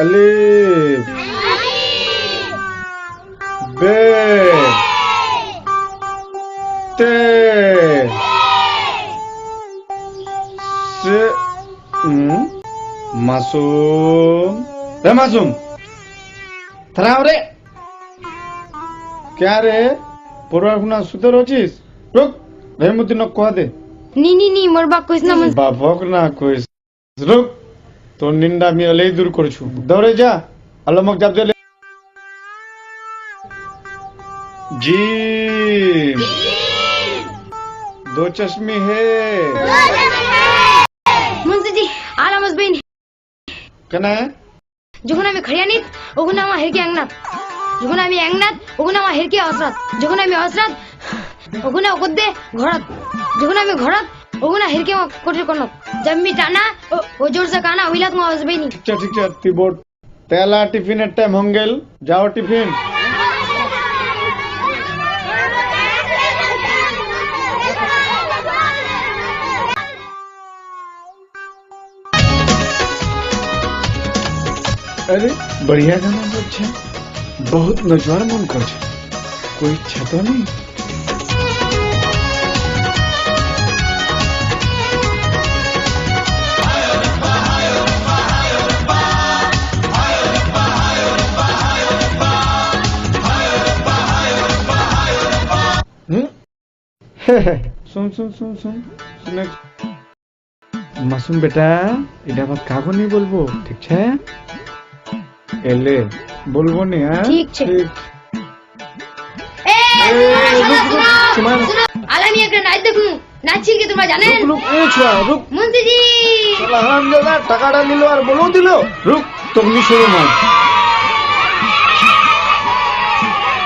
अलिफ बे ते से मासूम रे मासूम थराव रे क्या रे পড়াশোনা সুতর আছিস রুক রেহমুদ্দিন কহ দে নি মোর বাপ কইস না বাপক না কইস রুক তোর নিন্দা আমি এলেই দূর করছু দৌড়ে যা আলমক জাপ দে जी दो चश्मे है মুন্সি জি আলামস বেন কেন যখন আমি খড়িয়ানিত ওগুন আমা হেরকে একনাথ যখন আমি একনাথ ওগুন আমা হেরকে হসরত যখন আমি হসরত ওগুন ওকদে ঘরত যখন আমি ঘরত ওগুন হেরকে কোটে কোন জম্মি টানা ও জোর সে কানা ওইলাত মা হসবেনি ঠিক আছে তুই বোর্ড তেলা টিফিনের টাইম হঙ্গেল যাও টিফিন अरे बढ़िया गाना बच्चा बहुत नजवार मन कर कोई इच्छा तो नहीं सुन सुन सुन सुन सुन मासूम बेटा এটা বাত কাগো नहीं बोलबो ठीक है এলে বলবো নি হ্যাঁ ঠিক আছে আলামি একটা নাচ দেখুন নাচছি কি তোমরা জানেন রুক এ ছোয়া রুক মুন্সি জি সালা হারামজাদা টাকাটা নিল আর বলেও দিল রুক তুমি শুরু মার